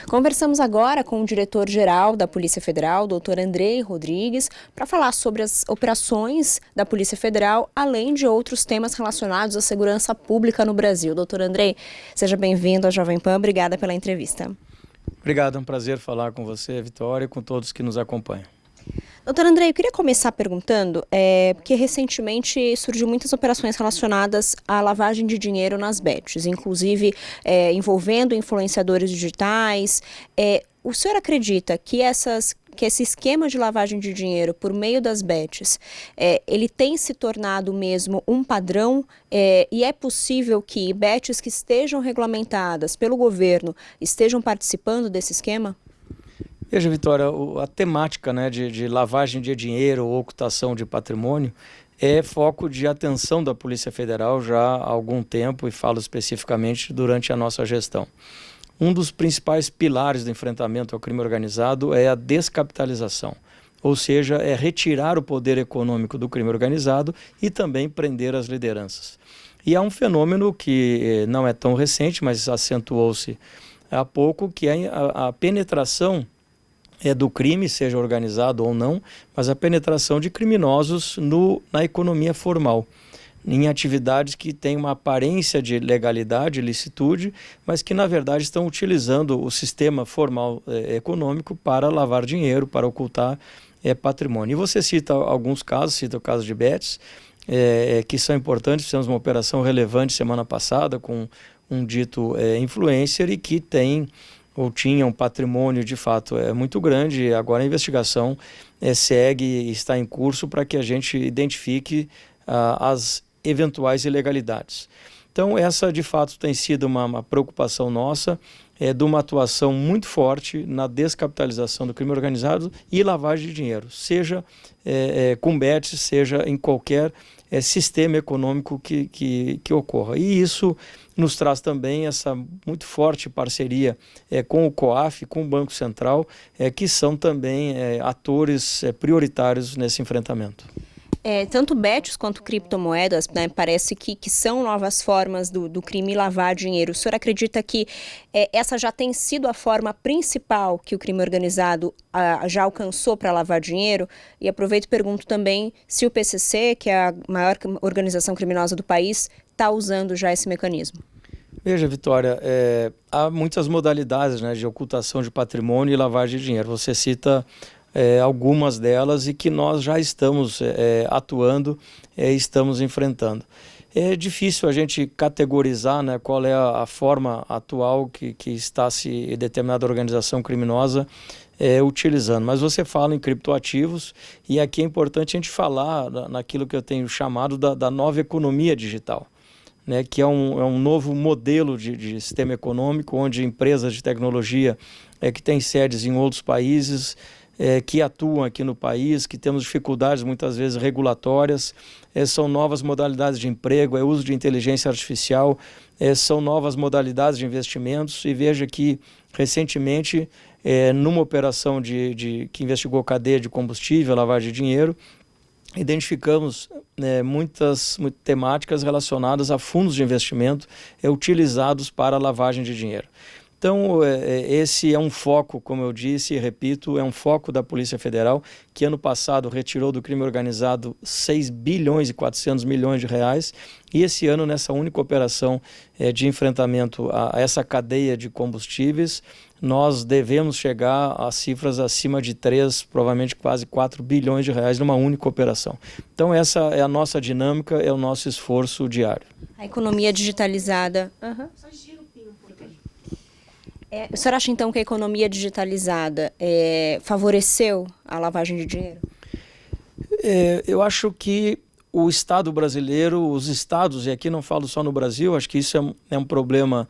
Conversamos agora com o diretor-geral da Polícia Federal, Dr. Andrei Rodrigues, para falar sobre as operações da Polícia Federal, além de outros temas relacionados à segurança pública no Brasil. Dr. Andrei, seja bem-vindo à Jovem Pan. Obrigada pela entrevista. Obrigado, é um prazer falar com você, Vitória, e com todos que nos acompanham. Doutor Andrei, eu queria começar perguntando, porque recentemente surgiu muitas operações relacionadas à lavagem de dinheiro nas bets, inclusive envolvendo influenciadores digitais. O senhor acredita que esse esquema de lavagem de dinheiro por meio das bets, ele tem se tornado mesmo um padrão e é possível que bets que estejam regulamentadas pelo governo estejam participando desse esquema? Veja, Vitória, a temática, de lavagem de dinheiro ou ocultação de patrimônio é foco de atenção da Polícia Federal já há algum tempo, e falo especificamente durante a nossa gestão. Um dos principais pilares do enfrentamento ao crime organizado é a descapitalização, ou seja, é retirar o poder econômico do crime organizado e também prender as lideranças. E há um fenômeno que não é tão recente, mas acentuou-se há pouco, que é a penetração do crime, seja organizado ou não, mas a penetração de criminosos na economia formal, em atividades que têm uma aparência de legalidade, licitude, mas que na verdade estão utilizando o sistema formal econômico para lavar dinheiro, para ocultar patrimônio. E você cita alguns casos, cita o caso de bets, que são importantes. Fizemos uma operação relevante semana passada com um dito influencer e que tinha um patrimônio de fato muito grande. Agora a investigação segue e está em curso para que a gente identifique as eventuais ilegalidades. Então essa de fato tem sido uma preocupação nossa, de uma atuação muito forte na descapitalização do crime organizado e lavagem de dinheiro, seja com bets, seja em qualquer sistema econômico que ocorra. E isso nos traz também essa muito forte parceria com o COAF, com o Banco Central, que são também atores prioritários nesse enfrentamento. Tanto bets quanto criptomoedas, né, parece que são novas formas do crime lavar dinheiro. O senhor acredita que essa já tem sido a forma principal que o crime organizado já alcançou para lavar dinheiro? E aproveito e pergunto também se o PCC, que é a maior organização criminosa do país, está usando já esse mecanismo. Veja, Vitória, há muitas modalidades, de ocultação de patrimônio e lavagem de dinheiro. Você cita algumas delas e que nós já estamos atuando, estamos enfrentando. É difícil a gente categorizar qual é a forma atual que está se determinada organização criminosa utilizando, mas você fala em criptoativos e aqui é importante a gente falar naquilo que eu tenho chamado da nova economia digital, que é um novo modelo de sistema econômico, onde empresas de tecnologia que têm sedes em outros países, que atuam aqui no país, que temos dificuldades muitas vezes regulatórias, são novas modalidades de emprego, uso de inteligência artificial, são novas modalidades de investimentos. E veja que recentemente, numa operação que investigou cadeia de combustível, lavagem de dinheiro, identificamos muitas temáticas relacionadas a fundos de investimento utilizados para lavagem de dinheiro. Então, esse é um foco, como eu disse e repito, é um foco da Polícia Federal, que ano passado retirou do crime organizado 6 bilhões e 400 milhões de reais, e esse ano, nessa única operação de enfrentamento a essa cadeia de combustíveis, nós devemos chegar a cifras acima de 3, provavelmente quase 4 bilhões de reais numa única operação. Então essa é a nossa dinâmica, é o nosso esforço diário. A economia digitalizada... O senhor acha então que a economia digitalizada favoreceu a lavagem de dinheiro? Eu acho que o Estado brasileiro, os estados, e aqui não falo só no Brasil, acho que isso é um problema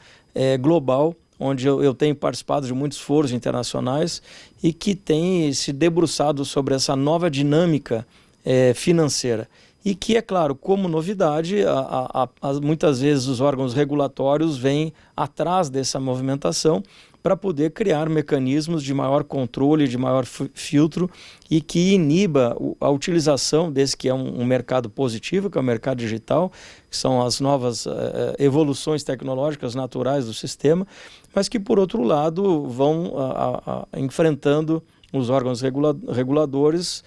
global, onde eu tenho participado de muitos foros internacionais e que tem se debruçado sobre essa nova dinâmica financeira, e que, é claro, como novidade, muitas vezes os órgãos regulatórios vêm atrás dessa movimentação para poder criar mecanismos de maior controle, de maior filtro e que iniba a utilização desse que é um mercado positivo, que é o mercado digital, que são as novas evoluções tecnológicas naturais do sistema, mas que, por outro lado, vão enfrentando os órgãos reguladores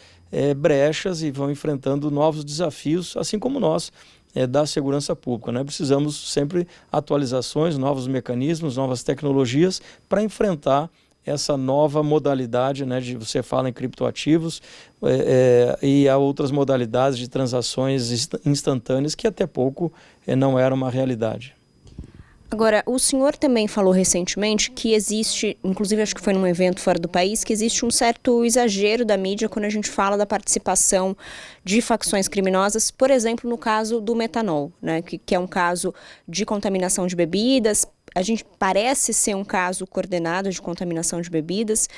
brechas e vão enfrentando novos desafios, assim como nós, da segurança pública, né? Precisamos sempre atualizações, novos mecanismos, novas tecnologias para enfrentar essa nova modalidade, né, de você fala em criptoativos e há outras modalidades de transações instantâneas que até pouco não era uma realidade. Agora, o senhor também falou recentemente que existe, inclusive acho que foi num evento fora do país, que existe um certo exagero da mídia quando a gente fala da participação de facções criminosas, por exemplo, no caso do metanol, né, que é um caso de contaminação de bebidas. A gente parece ser um caso coordenado de contaminação de bebidas.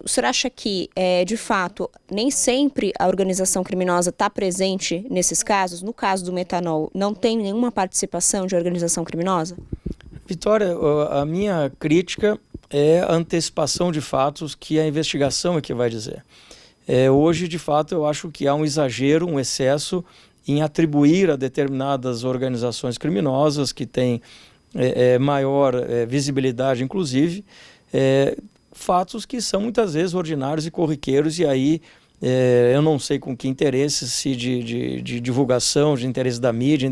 O senhor acha que, de fato, nem sempre a organização criminosa está presente nesses casos? No caso do metanol, não tem nenhuma participação de organização criminosa? Vitória, a minha crítica é a antecipação de fatos que a investigação é que vai dizer. Hoje, de fato, eu acho que há um exagero, um excesso em atribuir a determinadas organizações criminosas que têm maior visibilidade, inclusive, fatos que são muitas vezes ordinários e corriqueiros, e aí eu não sei com que interesse, se de divulgação, de interesse da mídia,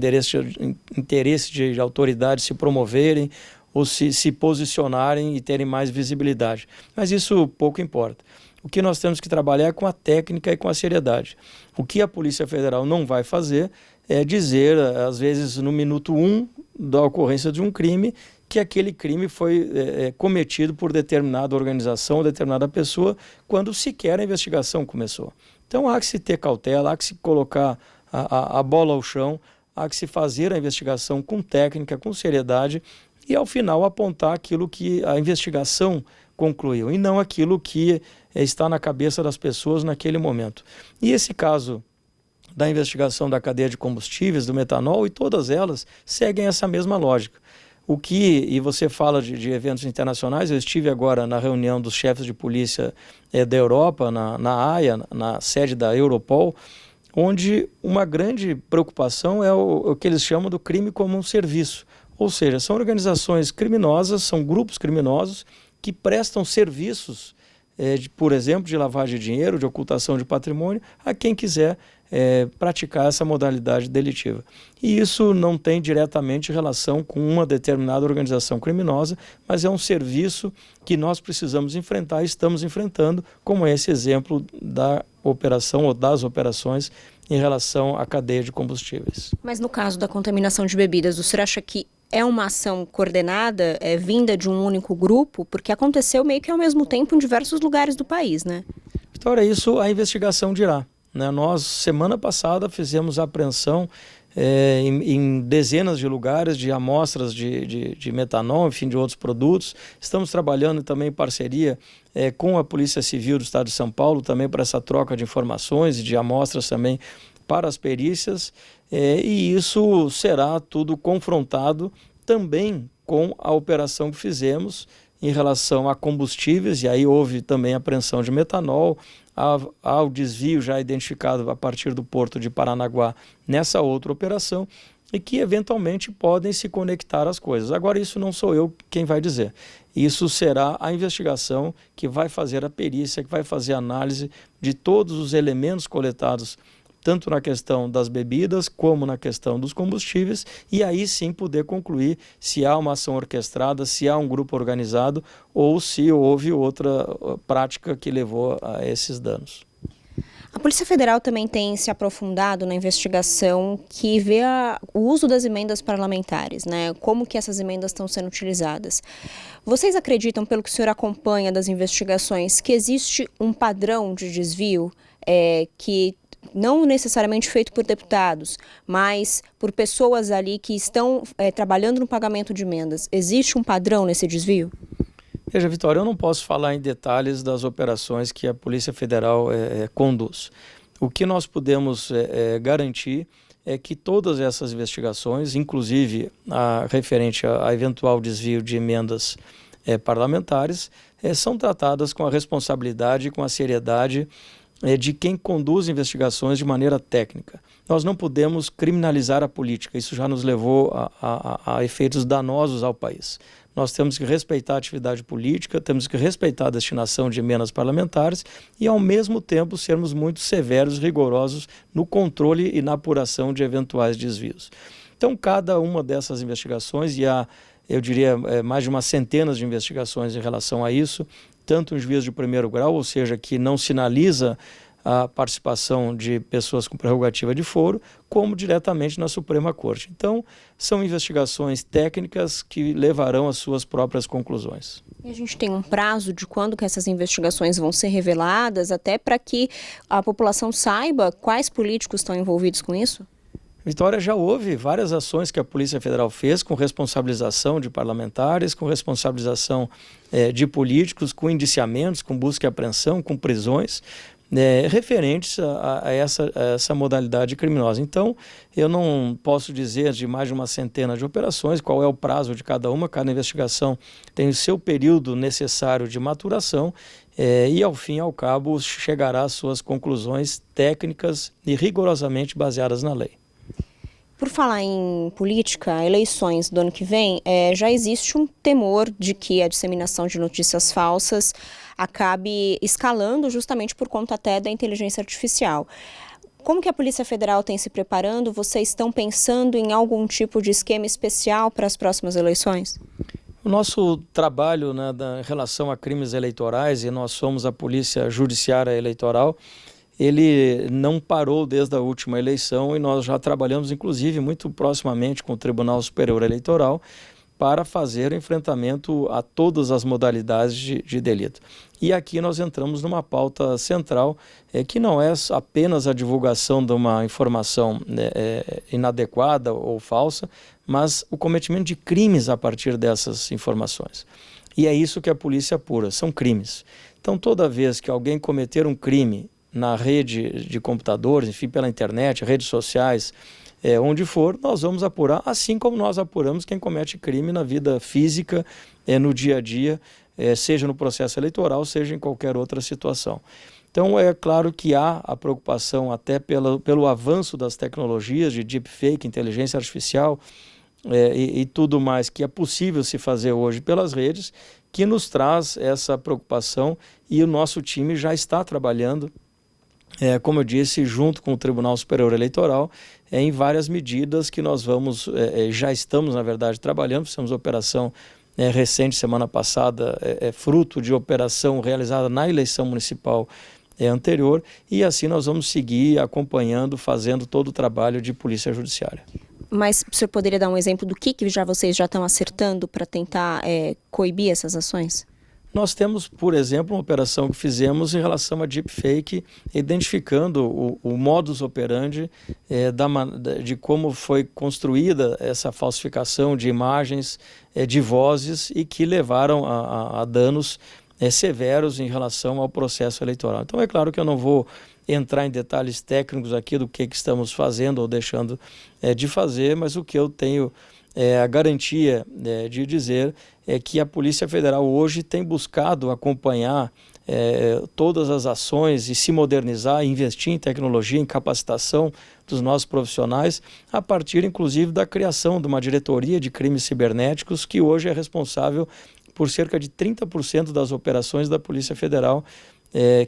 interesse de autoridades se promoverem ou se posicionarem e terem mais visibilidade. Mas isso pouco importa. O que nós temos que trabalhar é com a técnica e com a seriedade. O que a Polícia Federal não vai fazer é dizer, às vezes no minuto 1 da ocorrência de um crime, que aquele crime foi cometido por determinada organização ou determinada pessoa, quando sequer a investigação começou. Então há que se ter cautela, há que se colocar a bola ao chão, há que se fazer a investigação com técnica, com seriedade e ao final apontar aquilo que a investigação concluiu e não aquilo que está na cabeça das pessoas naquele momento. E esse caso da investigação da cadeia de combustíveis, do metanol, e todas elas seguem essa mesma lógica. E você fala de eventos internacionais, eu estive agora na reunião dos chefes de polícia da Europa, na Haia, na sede da Europol, onde uma grande preocupação é o que eles chamam do crime como um serviço. Ou seja, são organizações criminosas, são grupos criminosos que prestam serviços, por exemplo, de lavagem de dinheiro, de ocultação de patrimônio, a quem quiser praticar essa modalidade delitiva. E isso não tem diretamente relação com uma determinada organização criminosa, mas é um serviço que nós precisamos enfrentar e estamos enfrentando, como esse exemplo da operação ou das operações em relação à cadeia de combustíveis. Mas no caso da contaminação de bebidas, o senhor acha que é uma ação coordenada, vinda de um único grupo? Porque aconteceu meio que ao mesmo tempo em diversos lugares do país, né? Vitória, isso a investigação dirá. Nós, semana passada, fizemos apreensão em dezenas de lugares de amostras de metanol, enfim, de outros produtos. Estamos trabalhando também em parceria com a Polícia Civil do Estado de São Paulo, também para essa troca de informações e de amostras também para as perícias. E isso será tudo confrontado também com a operação que fizemos em relação a combustíveis, e aí houve também apreensão de metanol, ao desvio já identificado a partir do porto de Paranaguá nessa outra operação, e que eventualmente podem se conectar às coisas. Agora, isso não sou eu quem vai dizer. Isso será a investigação que vai fazer a perícia, que vai fazer a análise de todos os elementos coletados, tanto na questão das bebidas como na questão dos combustíveis, e aí sim poder concluir se há uma ação orquestrada, se há um grupo organizado ou se houve outra prática que levou a esses danos. A Polícia Federal também tem se aprofundado na investigação que vê o uso das emendas parlamentares, né? Como que essas emendas estão sendo utilizadas. Vocês acreditam, pelo que o senhor acompanha das investigações, que existe um padrão de desvio que não necessariamente feito por deputados, mas por pessoas ali que estão trabalhando no pagamento de emendas? Existe um padrão nesse desvio? Veja, Vitória, eu não posso falar em detalhes das operações que a Polícia Federal conduz. O que nós podemos garantir é que todas essas investigações, inclusive a referente a eventual desvio de emendas parlamentares, são tratadas com a responsabilidade e com a seriedade de quem conduz investigações de maneira técnica. Nós não podemos criminalizar a política, isso já nos levou a efeitos danosos ao país. Nós temos que respeitar a atividade política, temos que respeitar a destinação de emendas parlamentares e, ao mesmo tempo, sermos muito severos e rigorosos no controle e na apuração de eventuais desvios. Então, cada uma dessas investigações, e há, eu diria, mais de uma centena de investigações em relação a isso, tanto em juízo de primeiro grau, ou seja, que não sinaliza a participação de pessoas com prerrogativa de foro, como diretamente na Suprema Corte. Então, são investigações técnicas que levarão às suas próprias conclusões. E a gente tem um prazo de quando que essas investigações vão ser reveladas, até para que a população saiba quais políticos estão envolvidos com isso? Vitória, já houve várias ações que a Polícia Federal fez com responsabilização de parlamentares, com responsabilização de políticos, com indiciamentos, com busca e apreensão, com prisões, referentes a essa modalidade criminosa. Então, eu não posso dizer de mais de uma centena de operações, qual é o prazo de cada uma investigação tem o seu período necessário de maturação e, ao fim e ao cabo, chegará às suas conclusões técnicas e rigorosamente baseadas na lei. Por falar em política, eleições do ano que vem, já existe um temor de que a disseminação de notícias falsas acabe escalando justamente por conta até da inteligência artificial. Como que a Polícia Federal tem se preparando? Vocês estão pensando em algum tipo de esquema especial para as próximas eleições? O nosso trabalho, em relação a crimes eleitorais, e nós somos a Polícia Judiciária Eleitoral, ele não parou desde a última eleição e nós já trabalhamos, inclusive, muito proximamente com o Tribunal Superior Eleitoral para fazer o enfrentamento a todas as modalidades de delito. E aqui nós entramos numa pauta central, que não é apenas a divulgação de uma informação inadequada ou falsa, mas o cometimento de crimes a partir dessas informações. E é isso que a polícia apura, são crimes. Então, toda vez que alguém cometer um crime na rede de computadores, enfim, pela internet, redes sociais, onde for, nós vamos apurar, assim como nós apuramos quem comete crime na vida física, no dia a dia, seja no processo eleitoral, seja em qualquer outra situação. Então, é claro que há a preocupação até pelo avanço das tecnologias de deepfake, inteligência artificial e tudo mais que é possível se fazer hoje pelas redes, que nos traz essa preocupação e o nosso time já está trabalhando, como eu disse, junto com o Tribunal Superior Eleitoral, em várias medidas que nós já estamos, na verdade, trabalhando. Fizemos operação recente, semana passada, fruto de operação realizada na eleição municipal anterior, e assim nós vamos seguir acompanhando, fazendo todo o trabalho de polícia judiciária. Mas o senhor poderia dar um exemplo do que vocês já estão acertando para tentar coibir essas ações? Nós temos, por exemplo, uma operação que fizemos em relação a deepfake, identificando o modus operandi de como foi construída essa falsificação de imagens, de vozes e que levaram a danos severos em relação ao processo eleitoral. Então, é claro que eu não vou entrar em detalhes técnicos aqui do que estamos fazendo ou deixando de fazer, mas o que eu tenho a garantia de dizer é que a Polícia Federal hoje tem buscado acompanhar todas as ações e se modernizar, investir em tecnologia, em capacitação dos nossos profissionais, a partir inclusive da criação de uma diretoria de crimes cibernéticos que hoje é responsável por cerca de 30% das operações da Polícia Federal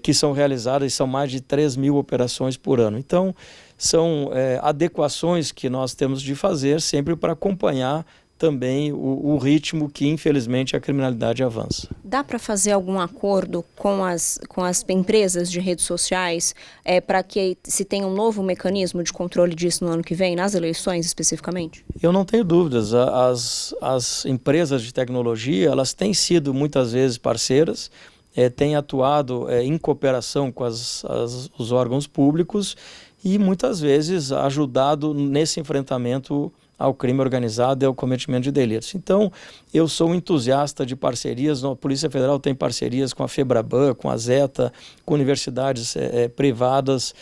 que são realizadas, e são mais de 3 mil operações por ano. Então, são adequações que nós temos de fazer sempre para acompanhar também o ritmo que, infelizmente, a criminalidade avança. Dá para fazer algum acordo com as empresas de redes sociais para que se tenha um novo mecanismo de controle disso no ano que vem, nas eleições especificamente? Eu não tenho dúvidas. As empresas de tecnologia, elas têm sido muitas vezes parceiras, têm atuado em cooperação com os órgãos públicos e muitas vezes ajudado nesse enfrentamento ao crime organizado e ao cometimento de delitos. Então, eu sou um entusiasta de parcerias. A Polícia Federal tem parcerias com a FEBRABAN, com a Zeta, com universidades privadas,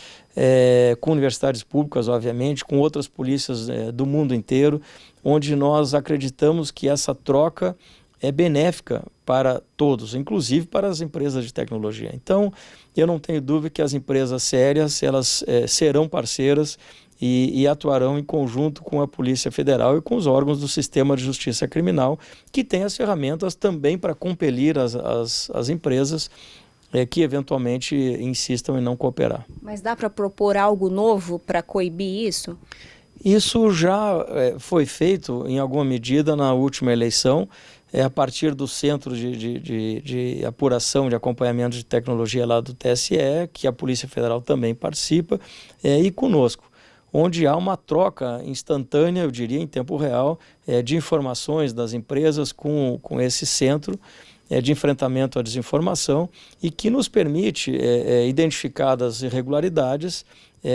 com universidades públicas, obviamente, com outras polícias do mundo inteiro, onde nós acreditamos que essa troca é benéfica para todos, inclusive para as empresas de tecnologia. Então, eu não tenho dúvida que as empresas sérias, elas serão parceiras e atuarão em conjunto com a Polícia Federal e com os órgãos do sistema de justiça criminal, que tem as ferramentas também para compelir as empresas que eventualmente insistam em não cooperar. Mas dá para propor algo novo para coibir isso? Isso já foi feito em alguma medida na última eleição, a partir do Centro de Apuração de Acompanhamento de Tecnologia lá do TSE, que a Polícia Federal também participa, e conosco, onde há uma troca instantânea, eu diria, em tempo real, de informações das empresas com esse centro de enfrentamento à desinformação e que nos permite, identificadas irregularidades,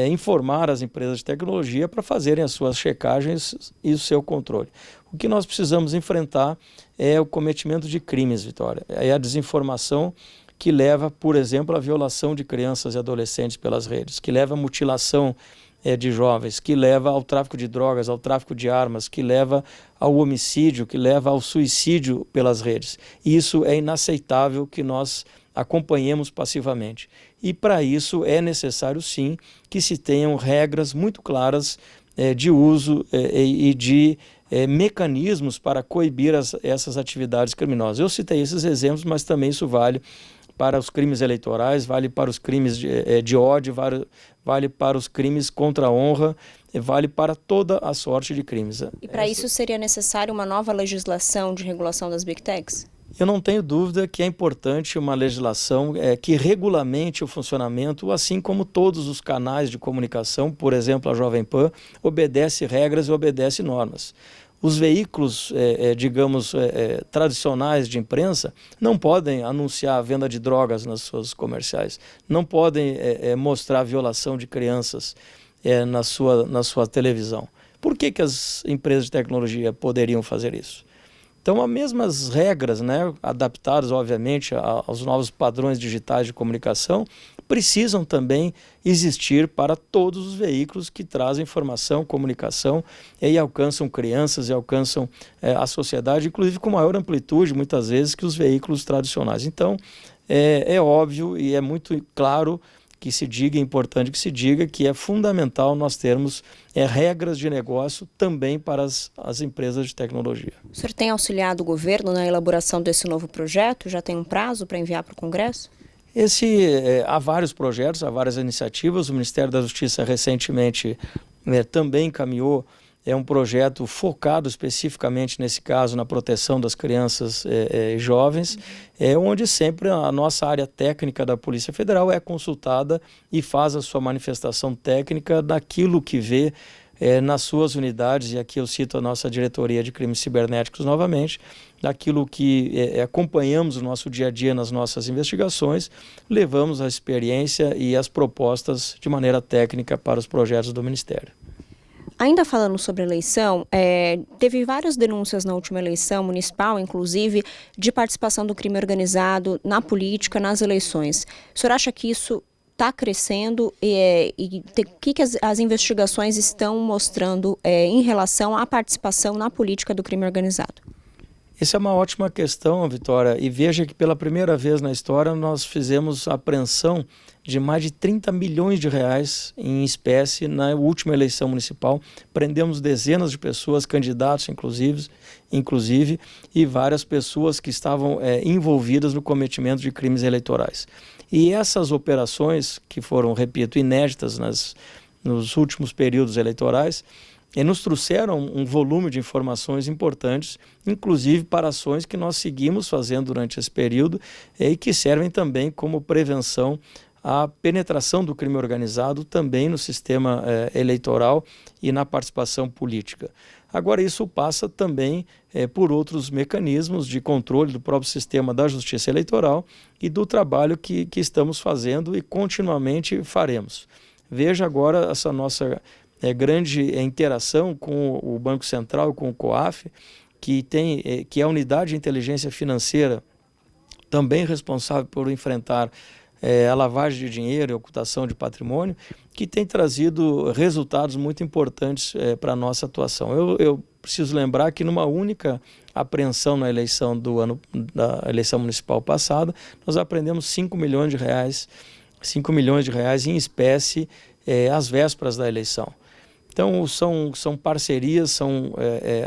informar as empresas de tecnologia para fazerem as suas checagens e o seu controle. O que nós precisamos enfrentar é o cometimento de crimes, Vitória. É a desinformação que leva, por exemplo, à violação de crianças e adolescentes pelas redes, que leva à mutilação de jovens, que leva ao tráfico de drogas, ao tráfico de armas, que leva ao homicídio, que leva ao suicídio pelas redes. E isso é inaceitável que nós acompanhemos passivamente. E para isso é necessário sim que se tenham regras muito claras de uso e de mecanismos para coibir essas atividades criminosas. Eu citei esses exemplos, mas também isso vale para os crimes eleitorais, vale para os crimes de ódio, vale para os crimes contra a honra, vale para toda a sorte de crimes. E para isso seria necessário uma nova legislação de regulação das Big Techs? Eu não tenho dúvida que é importante uma legislação que regulamente o funcionamento, assim como todos os canais de comunicação, por exemplo, a Jovem Pan, obedece regras e obedece normas. Os veículos, digamos, tradicionais de imprensa não podem anunciar a venda de drogas nas suas comerciais, não podem mostrar a violação de crianças na sua televisão. Por que as empresas de tecnologia poderiam fazer isso? Então, as mesmas regras, né, adaptadas, obviamente, aos novos padrões digitais de comunicação, precisam também existir para todos os veículos que trazem informação, comunicação e alcançam crianças e alcançam a sociedade, inclusive com maior amplitude, muitas vezes, que os veículos tradicionais. Então, é óbvio e é muito claro que se diga, é importante que se diga que é fundamental nós termos regras de negócio também para as empresas de tecnologia. O senhor tem auxiliado o governo na elaboração desse novo projeto? Já tem um prazo para enviar para o Congresso? Há vários projetos, há várias iniciativas. O Ministério da Justiça recentemente também encaminhou um projeto focado especificamente, nesse caso, na proteção das crianças e jovens, onde sempre a nossa área técnica da Polícia Federal é consultada e faz a sua manifestação técnica daquilo que vê nas suas unidades, e aqui eu cito a nossa Diretoria de Crimes Cibernéticos novamente, daquilo que acompanhamos no nosso dia a dia nas nossas investigações, levamos a experiência e as propostas de maneira técnica para os projetos do Ministério. Ainda falando sobre eleição, teve várias denúncias na última eleição municipal, inclusive, de participação do crime organizado na política, nas eleições. O senhor acha que isso está crescendo e o que as investigações estão mostrando em relação à participação na política do crime organizado? Essa é uma ótima questão, Vitória, e veja que pela primeira vez na história nós fizemos a apreensão de mais de 30 milhões de reais em espécie na última eleição municipal. Prendemos dezenas de pessoas, candidatos inclusive, e várias pessoas que estavam envolvidas no cometimento de crimes eleitorais. E essas operações, que foram, repito, inéditas nos últimos períodos eleitorais, nos trouxeram um volume de informações importantes, inclusive para ações que nós seguimos fazendo durante esse período e que servem também como prevenção à penetração do crime organizado também no sistema eleitoral e na participação política. Agora, isso passa também por outros mecanismos de controle do próprio sistema da justiça eleitoral e do trabalho que estamos fazendo e continuamente faremos. Veja agora essa nossa grande interação com o Banco Central, com o COAF, que é a unidade de inteligência financeira também responsável por enfrentar a lavagem de dinheiro e ocultação de patrimônio, que tem trazido resultados muito importantes para a nossa atuação. Eu preciso lembrar que numa única apreensão na eleição da eleição municipal passada, nós apreendemos 5 milhões de reais em espécie às vésperas da eleição. Então são parcerias, são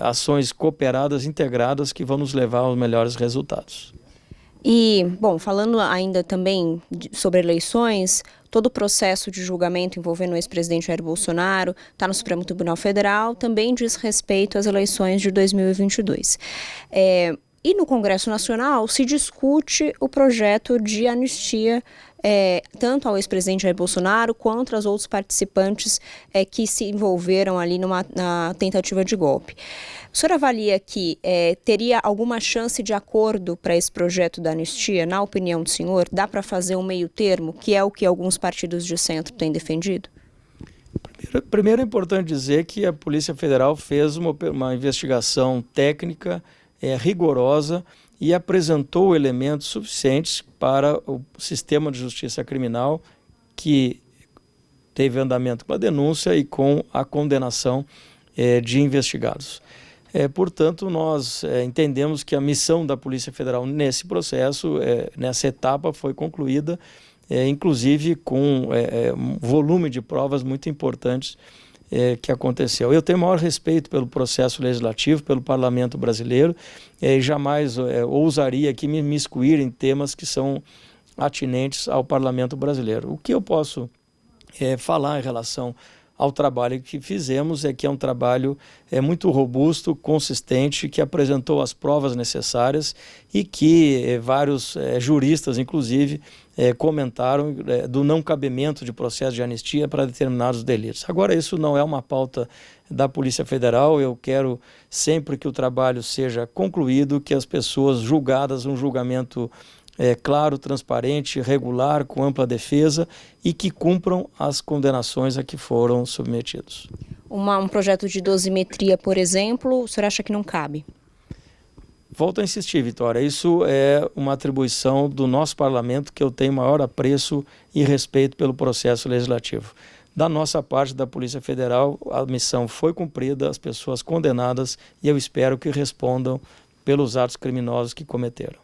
ações cooperadas, integradas, que vão nos levar aos melhores resultados. E, bom, falando ainda também sobre eleições, todo o processo de julgamento envolvendo o ex-presidente Jair Bolsonaro está no Supremo Tribunal Federal, também diz respeito às eleições de 2022. E no Congresso Nacional se discute o projeto de anistia tanto ao ex-presidente Jair Bolsonaro quanto aos outros participantes que se envolveram ali na tentativa de golpe. O senhor avalia que teria alguma chance de acordo para esse projeto da anistia? Na opinião do senhor, dá para fazer um meio termo, que é o que alguns partidos de centro têm defendido? Primeiro é importante dizer que a Polícia Federal fez uma investigação técnica rigorosa e apresentou elementos suficientes para o sistema de justiça criminal, que teve andamento com a denúncia e com a condenação de investigados. Portanto, nós entendemos que a missão da Polícia Federal nesse processo, nessa etapa, foi concluída, inclusive com um volume de provas muito importantes que aconteceu. Eu tenho maior respeito pelo processo legislativo, pelo parlamento brasileiro, e jamais ousaria aqui me imiscuir em temas que são atinentes ao parlamento brasileiro. O que eu posso falar em relação ao trabalho que fizemos é que é um trabalho muito robusto, consistente, que apresentou as provas necessárias e que vários juristas, inclusive, comentaram do não cabimento de processo de anistia para determinados delitos. Agora, isso não é uma pauta da Polícia Federal. Eu quero sempre que o trabalho seja concluído, que as pessoas julgadas, um julgamento claro, transparente, regular, com ampla defesa, e que cumpram as condenações a que foram submetidos. Um projeto de dosimetria, por exemplo, o senhor acha que não cabe? Volto a insistir, Vitória, isso é uma atribuição do nosso parlamento, que eu tenho maior apreço e respeito pelo processo legislativo. Da nossa parte, da Polícia Federal, a missão foi cumprida, as pessoas condenadas, e eu espero que respondam pelos atos criminosos que cometeram.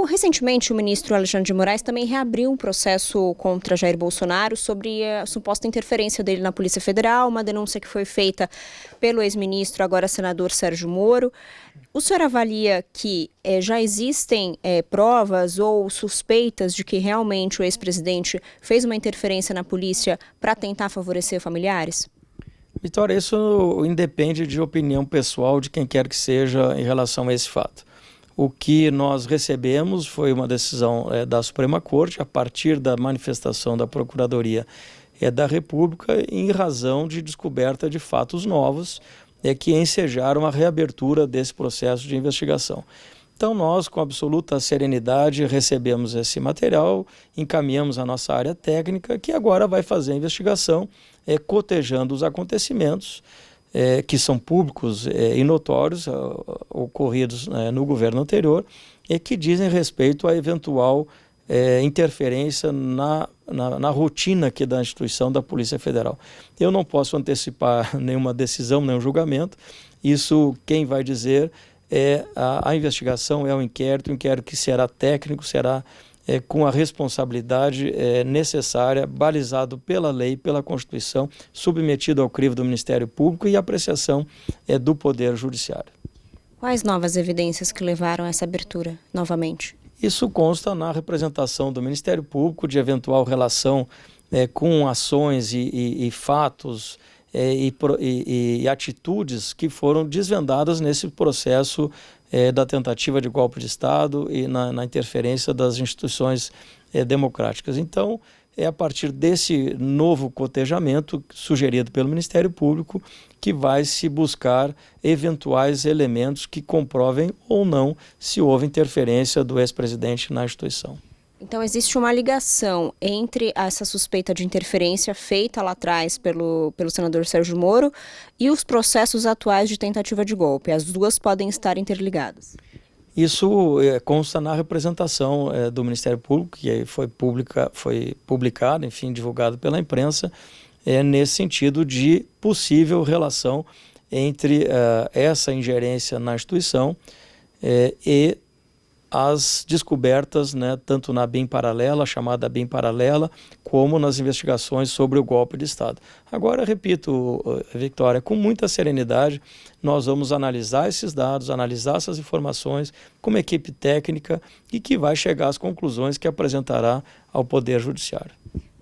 Recentemente, o ministro Alexandre de Moraes também reabriu um processo contra Jair Bolsonaro sobre a suposta interferência dele na Polícia Federal, uma denúncia que foi feita pelo ex-ministro, agora senador Sérgio Moro. O senhor avalia que já existem provas ou suspeitas de que realmente o ex-presidente fez uma interferência na polícia para tentar favorecer familiares? Vitória, isso independe de opinião pessoal de quem quer que seja em relação a esse fato. O que nós recebemos foi uma decisão da Suprema Corte, a partir da manifestação da Procuradoria da República, em razão de descoberta de fatos novos que ensejaram a reabertura desse processo de investigação. Então nós, com absoluta serenidade, recebemos esse material, encaminhamos a nossa área técnica, que agora vai fazer a investigação, cotejando os acontecimentos, que são públicos e notórios, ocorridos no governo anterior, e que dizem respeito à eventual interferência na rotina aqui da instituição da Polícia Federal. Eu não posso antecipar nenhuma decisão, nenhum julgamento. Isso quem vai dizer é a investigação, é o inquérito que será técnico, será com a responsabilidade necessária, balizado pela lei, pela Constituição, submetido ao crivo do Ministério Público e apreciação do Poder Judiciário. Quais novas evidências que levaram a essa abertura novamente? Isso consta na representação do Ministério Público de eventual relação com ações e fatos e atitudes que foram desvendadas nesse processo da tentativa de golpe de Estado e na interferência das instituições democráticas. Então, é a partir desse novo cotejamento sugerido pelo Ministério Público que vai se buscar eventuais elementos que comprovem ou não se houve interferência do ex-presidente na instituição. Então, existe uma ligação entre essa suspeita de interferência feita lá atrás pelo senador Sérgio Moro e os processos atuais de tentativa de golpe. As duas podem estar interligadas. Isso consta na representação do Ministério Público, que foi publicado, enfim, divulgado pela imprensa, nesse sentido de possível relação entre essa ingerência na instituição e as descobertas, né, tanto na BIM paralela, chamada BIM paralela, como nas investigações sobre o golpe de Estado. Agora, repito, Victória, com muita serenidade, nós vamos analisar esses dados, analisar essas informações com uma equipe técnica e que vai chegar às conclusões que apresentará ao Poder Judiciário.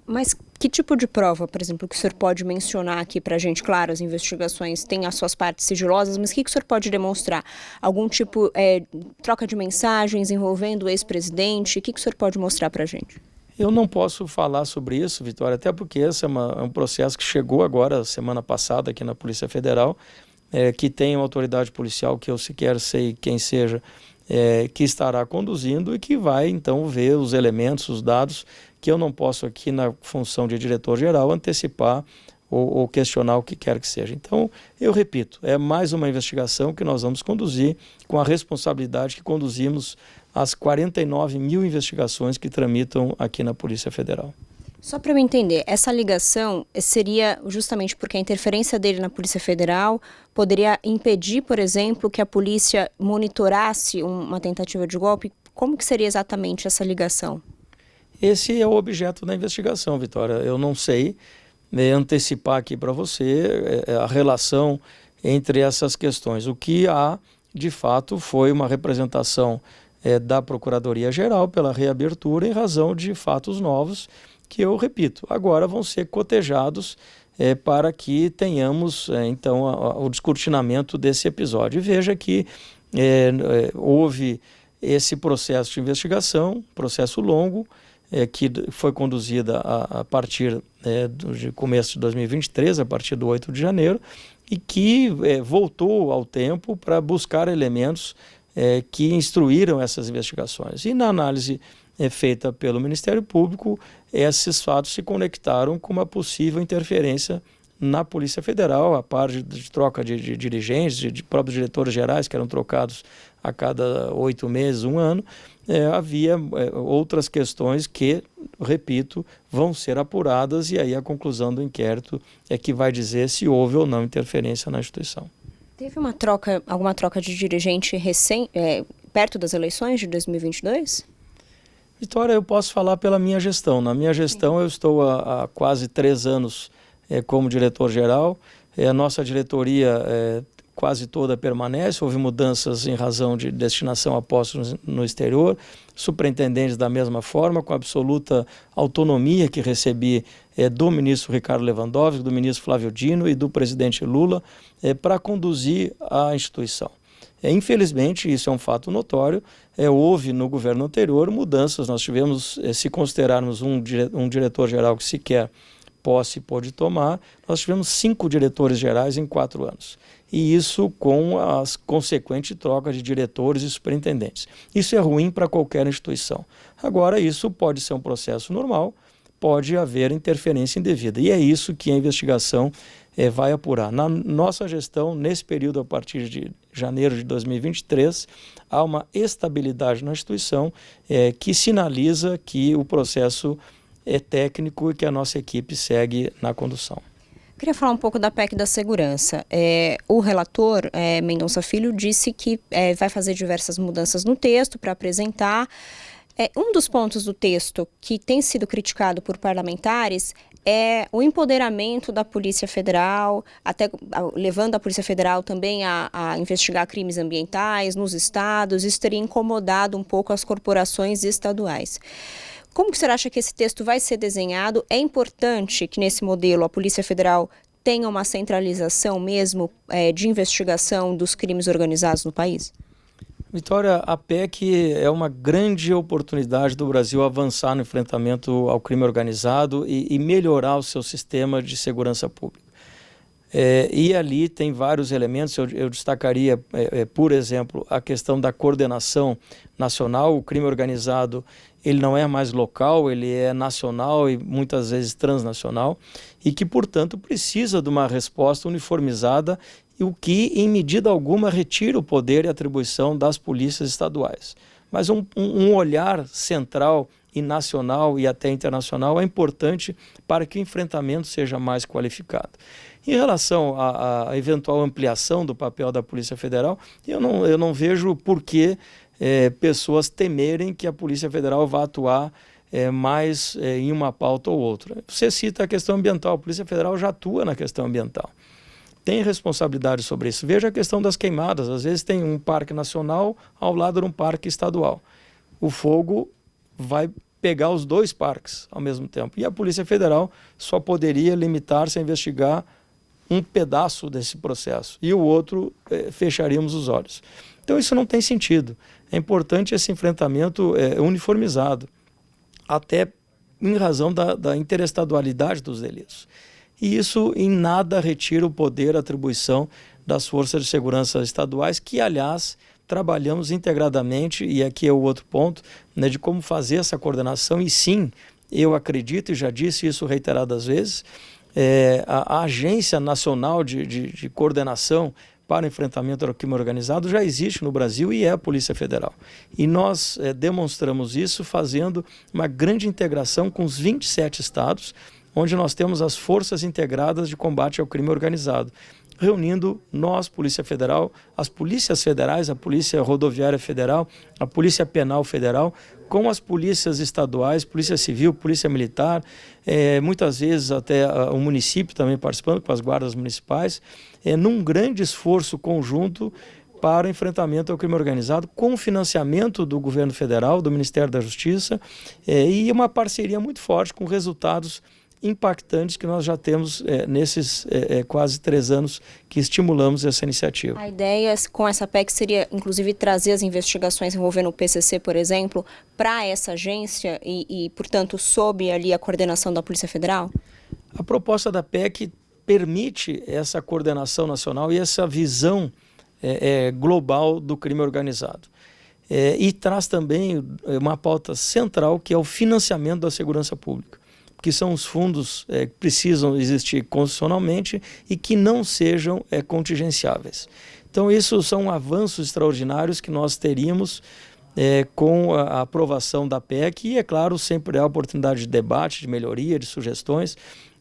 Mas que tipo de prova, por exemplo, que o senhor pode mencionar aqui para a gente? Claro, as investigações têm as suas partes sigilosas, mas o que o senhor pode demonstrar? Algum tipo de troca de mensagens envolvendo o ex-presidente? O que o senhor pode mostrar para a gente? Eu não posso falar sobre isso, Vitória, até porque esse é um processo que chegou agora, semana passada, aqui na Polícia Federal, que tem uma autoridade policial que eu sequer sei quem seja, que estará conduzindo e que vai, então, ver os elementos, os dados, que eu não posso aqui, na função de diretor-geral, antecipar ou questionar o que quer que seja. Então, eu repito, é mais uma investigação que nós vamos conduzir com a responsabilidade que conduzimos as 49 mil investigações que tramitam aqui na Polícia Federal. Só para eu entender, essa ligação seria justamente porque a interferência dele na Polícia Federal poderia impedir, por exemplo, que a polícia monitorasse uma tentativa de golpe? Como que seria exatamente essa ligação? Esse é o objeto da investigação, Vitória. Eu não sei antecipar aqui para você a relação entre essas questões. O que há, de fato, foi uma representação da Procuradoria-Geral pela reabertura em razão de fatos novos que, eu repito, agora vão ser cotejados para que tenhamos, então, o descortinamento desse episódio. E veja que houve esse processo de investigação, processo longo, que foi conduzida a partir do começo de 2023, a partir do 8 de janeiro, e que voltou ao tempo para buscar elementos que instruíram essas investigações. E na análise feita pelo Ministério Público, esses fatos se conectaram com uma possível interferência na Polícia Federal, a par de troca de dirigentes, de próprios diretores gerais que eram trocados a cada 8 meses, 1 ano, havia outras questões que, repito, vão ser apuradas e aí a conclusão do inquérito é que vai dizer se houve ou não interferência na instituição. Teve alguma troca de dirigente perto das eleições de 2022? Vitória, eu posso falar pela minha gestão. Na minha gestão, eu estou há quase 3 anos como diretor-geral. A nossa diretoria quase toda permanece. Houve mudanças em razão de destinação a postos no exterior. Superintendentes da mesma forma, com absoluta autonomia que recebi do ministro Ricardo Lewandowski, do ministro Flávio Dino e do presidente Lula para conduzir a instituição. Infelizmente, isso é um fato notório, houve no governo anterior mudanças. Nós tivemos, se considerarmos um diretor-geral que sequer posse pôde tomar, nós tivemos 5 diretores gerais em 4 anos. E isso com as consequentes trocas de diretores e superintendentes. Isso é ruim para qualquer instituição. Agora, isso pode ser um processo normal, pode haver interferência indevida. E é isso que a investigação vai apurar. Na nossa gestão, nesse período, a partir de janeiro de 2023, há uma estabilidade na instituição que sinaliza que o processo é técnico e que a nossa equipe segue na condução. Queria falar um pouco da PEC da segurança. O relator, Mendonça Filho, disse que vai fazer diversas mudanças no texto para apresentar. Um dos pontos do texto que tem sido criticado por parlamentares é o empoderamento da Polícia Federal, até levando a Polícia Federal também a investigar crimes ambientais nos estados. Isso teria incomodado um pouco as corporações estaduais. Como que você acha que esse texto vai ser desenhado? É importante que nesse modelo a Polícia Federal tenha uma centralização mesmo de investigação dos crimes organizados no país? Vitória, a PEC é uma grande oportunidade do Brasil avançar no enfrentamento ao crime organizado e melhorar o seu sistema de segurança pública. E ali tem vários elementos, eu destacaria, por exemplo, a questão da coordenação nacional. O crime organizado, ele não é mais local, ele é nacional e muitas vezes transnacional, e que, portanto, precisa de uma resposta uniformizada, o que, em medida alguma, retira o poder e atribuição das polícias estaduais. Mas um olhar central e nacional e até internacional é importante para que o enfrentamento seja mais qualificado. Em relação à eventual ampliação do papel da Polícia Federal, eu não vejo por que pessoas temerem que a Polícia Federal vá atuar mais em uma pauta ou outra. Você cita a questão ambiental, a Polícia Federal já atua na questão ambiental. Tem responsabilidade sobre isso. Veja a questão das queimadas. Às vezes tem um parque nacional ao lado de um parque estadual. O fogo vai pegar os dois parques ao mesmo tempo. E a Polícia Federal só poderia limitar-se a investigar um pedaço desse processo. E o outro, fecharíamos os olhos. Então isso não tem sentido. É importante esse enfrentamento uniformizado, até em razão da interestadualidade dos delitos. E isso em nada retira o poder, a atribuição das forças de segurança estaduais, que, aliás, trabalhamos integradamente, e aqui é o outro ponto, né, de como fazer essa coordenação. E sim, eu acredito, e já disse isso reiteradas vezes, a Agência Nacional de Coordenação para o Enfrentamento ao Crime Organizado já existe no Brasil e é a Polícia Federal. E nós demonstramos isso fazendo uma grande integração com os 27 estados, onde nós temos as forças integradas de combate ao crime organizado, reunindo nós, Polícia Federal, as polícias federais, a Polícia Rodoviária Federal, a Polícia Penal Federal, com as polícias estaduais, Polícia Civil, Polícia Militar, muitas vezes até o município também participando, com as guardas municipais, num grande esforço conjunto para o enfrentamento ao crime organizado, com financiamento do governo federal, do Ministério da Justiça, e uma parceria muito forte com resultados impactantes que nós já temos nesses quase 3 anos que estimulamos essa iniciativa. A ideia com essa PEC seria, inclusive, trazer as investigações envolvendo o PCC, por exemplo, para essa agência e, portanto, sob ali a coordenação da Polícia Federal? A proposta da PEC permite essa coordenação nacional e essa visão global do crime organizado. E traz também uma pauta central, que é o financiamento da segurança pública, que são os fundos que precisam existir constitucionalmente e que não sejam contingenciáveis. Então, isso são avanços extraordinários que nós teríamos com a aprovação da PEC e, é claro, sempre há oportunidade de debate, de melhoria, de sugestões.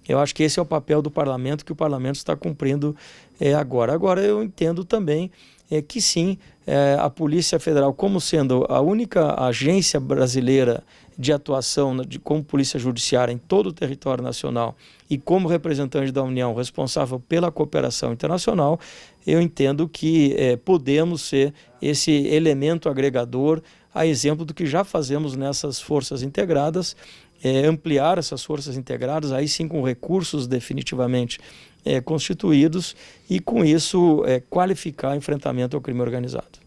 Eu acho que esse é o papel do parlamento, que o parlamento está cumprindo agora. Agora, eu entendo também que sim, a Polícia Federal, como sendo a única agência brasileira de atuação como polícia judiciária em todo o território nacional e como representante da União responsável pela cooperação internacional, eu entendo que podemos ser esse elemento agregador, a exemplo do que já fazemos nessas forças integradas, ampliar essas forças integradas, aí sim com recursos definitivamente constituídos e com isso qualificar o enfrentamento ao crime organizado.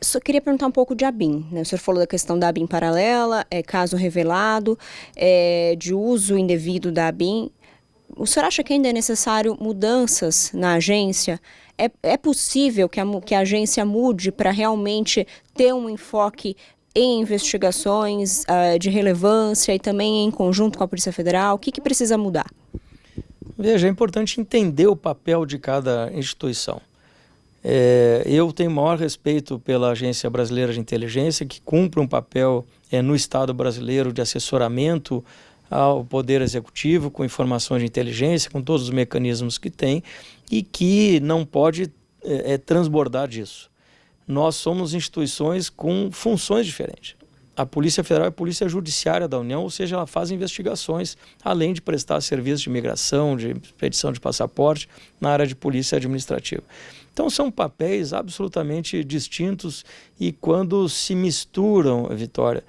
Só queria perguntar um pouco de ABIN, né? O senhor falou da questão da ABIN paralela, caso revelado, de uso indevido da ABIN. O senhor acha que ainda é necessário mudanças na agência? É possível que a agência mude para realmente ter um enfoque em investigações de relevância e também em conjunto com a Polícia Federal? O que precisa mudar? Veja, é importante entender o papel de cada instituição. Eu tenho maior respeito pela Agência Brasileira de Inteligência, que cumpre um papel no Estado brasileiro de assessoramento ao Poder Executivo, com informações de inteligência, com todos os mecanismos que tem, e que não pode transbordar disso. Nós somos instituições com funções diferentes. A Polícia Federal é a Polícia Judiciária da União, ou seja, ela faz investigações, além de prestar serviços de imigração, de expedição de passaporte, na área de polícia administrativa. Então, são papéis absolutamente distintos e quando se misturam, Vitória,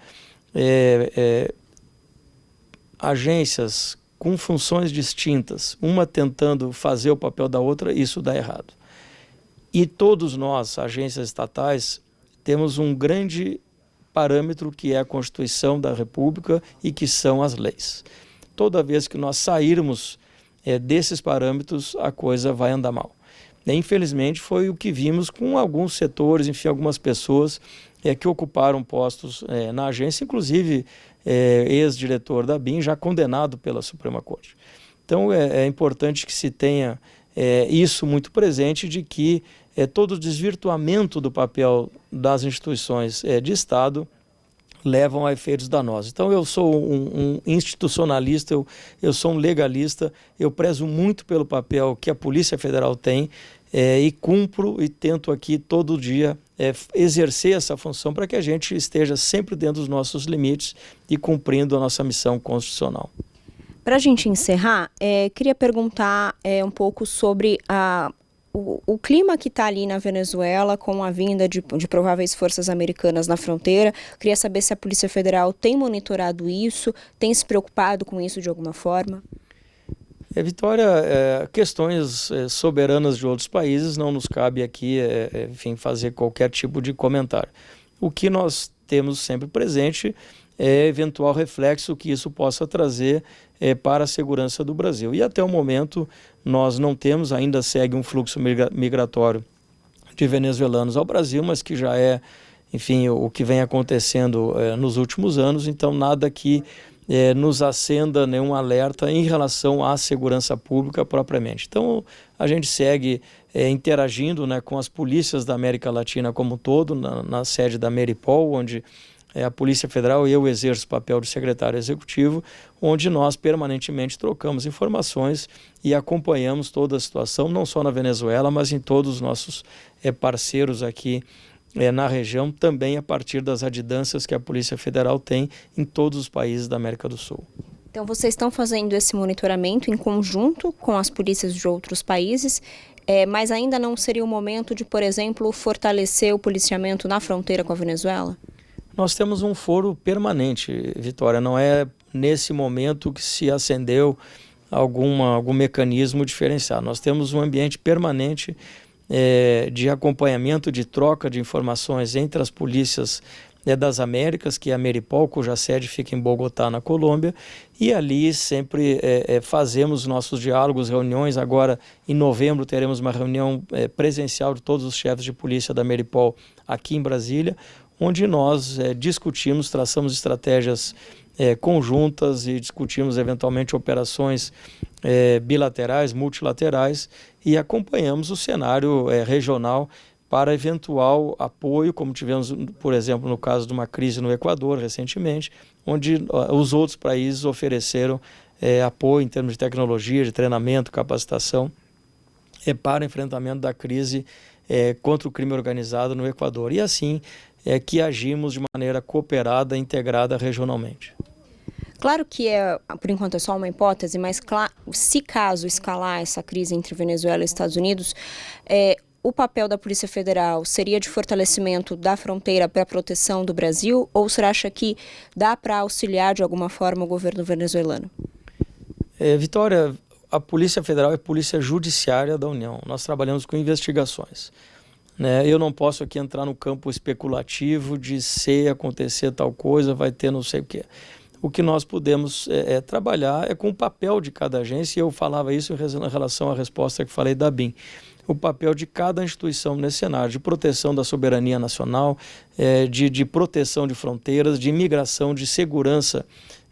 agências com funções distintas, uma tentando fazer o papel da outra, isso dá errado. E todos nós, agências estatais, temos um grande parâmetro que é a Constituição da República e que são as leis. Toda vez que nós sairmos desses parâmetros, a coisa vai andar mal. Infelizmente, foi o que vimos com alguns setores, enfim, algumas pessoas que ocuparam postos na agência, inclusive ex-diretor da BIM, já condenado pela Suprema Corte. Então, é importante que se tenha isso muito presente, de que todo o desvirtuamento do papel das instituições de Estado levam a efeitos danosos. Então, eu sou um institucionalista, eu sou um legalista, eu prezo muito pelo papel que a Polícia Federal tem e cumpro e tento aqui todo dia exercer essa função para que a gente esteja sempre dentro dos nossos limites e cumprindo a nossa missão constitucional. Para a gente encerrar, queria perguntar um pouco sobre o clima que está ali na Venezuela com a vinda de prováveis forças americanas na fronteira. Queria saber se a Polícia Federal tem monitorado isso, tem se preocupado com isso de alguma forma. Vitória, questões soberanas de outros países não nos cabe aqui, enfim, fazer qualquer tipo de comentário. O que nós temos sempre presente é eventual reflexo que isso possa trazer para a segurança do Brasil. E até o momento nós não temos, ainda segue um fluxo migratório de venezuelanos ao Brasil, mas que já enfim, o que vem acontecendo nos últimos anos, então nada que nos acenda nenhum alerta em relação à segurança pública propriamente. Então a gente segue interagindo, né, com as polícias da América Latina como um todo, na sede da Meripol, onde a Polícia Federal e eu exerço o papel de secretário executivo, onde nós permanentemente trocamos informações e acompanhamos toda a situação, não só na Venezuela, mas em todos os nossos parceiros aqui na região, também a partir das adidâncias que a Polícia Federal tem em todos os países da América do Sul. Então vocês estão fazendo esse monitoramento em conjunto com as polícias de outros países, mas ainda não seria o momento de, por exemplo, fortalecer o policiamento na fronteira com a Venezuela? Nós temos um foro permanente, Vitória, não é nesse momento que se acendeu algum mecanismo diferenciado. Nós temos um ambiente permanente de acompanhamento, de troca de informações entre as polícias das Américas, que é a Meripol, cuja sede fica em Bogotá, na Colômbia, e ali sempre fazemos nossos diálogos, reuniões. Agora, em novembro, teremos uma reunião presencial de todos os chefes de polícia da Meripol aqui em Brasília, onde nós discutimos, traçamos estratégias conjuntas e discutimos eventualmente operações bilaterais, multilaterais, e acompanhamos o cenário regional para eventual apoio, como tivemos, por exemplo, no caso de uma crise no Equador recentemente, onde os outros países ofereceram apoio em termos de tecnologia, de treinamento, capacitação para o enfrentamento da crise contra o crime organizado no Equador. E assim que agimos de maneira cooperada, integrada regionalmente. Claro que por enquanto é só uma hipótese, mas se caso escalar essa crise entre Venezuela e Estados Unidos, o papel da Polícia Federal seria de fortalecimento da fronteira para a proteção do Brasil, ou você acha que dá para auxiliar de alguma forma o governo venezuelano? Vitória, a Polícia Federal é a polícia judiciária da União. Nós trabalhamos com investigações. Eu não posso aqui entrar no campo especulativo de se acontecer tal coisa, vai ter não sei o quê. O que nós podemos trabalhar com o papel de cada agência, e eu falava isso em relação à resposta que falei da BIM. O papel de cada instituição nesse cenário, de proteção da soberania nacional, de proteção de fronteiras, de imigração, de segurança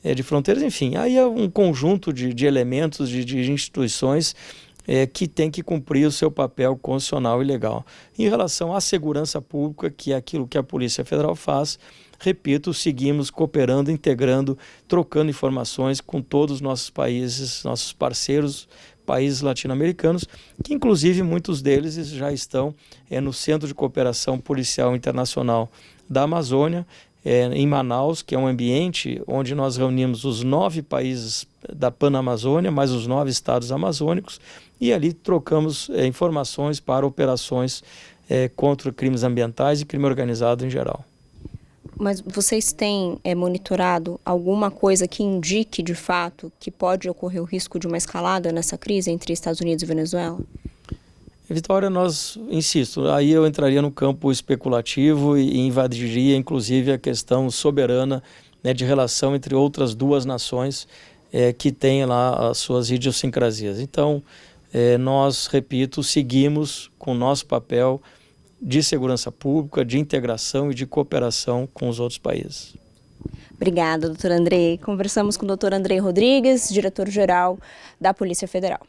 de fronteiras, enfim. Aí é um conjunto de elementos, de instituições que tem que cumprir o seu papel constitucional e legal. Em relação à segurança pública, que é aquilo que a Polícia Federal faz, repito, seguimos cooperando, integrando, trocando informações com todos os nossos países, nossos parceiros, países latino-americanos, que inclusive muitos deles já estão no Centro de Cooperação Policial Internacional da Amazônia, em Manaus, que é um ambiente onde nós reunimos os 9 países da Panamazônia, mais os 9 estados amazônicos, e ali trocamos informações para operações contra crimes ambientais e crime organizado em geral. Mas vocês têm monitorado alguma coisa que indique, de fato, que pode ocorrer o risco de uma escalada nessa crise entre Estados Unidos e Venezuela? Vitória, insisto, aí eu entraria no campo especulativo e invadiria, inclusive, a questão soberana de relação entre outras duas nações que têm lá as suas idiosincrasias. Então, nós, repito, seguimos com o nosso papel de segurança pública, de integração e de cooperação com os outros países. Obrigada, doutor Andrei. Conversamos com o doutor Andrei Rodrigues, diretor-geral da Polícia Federal.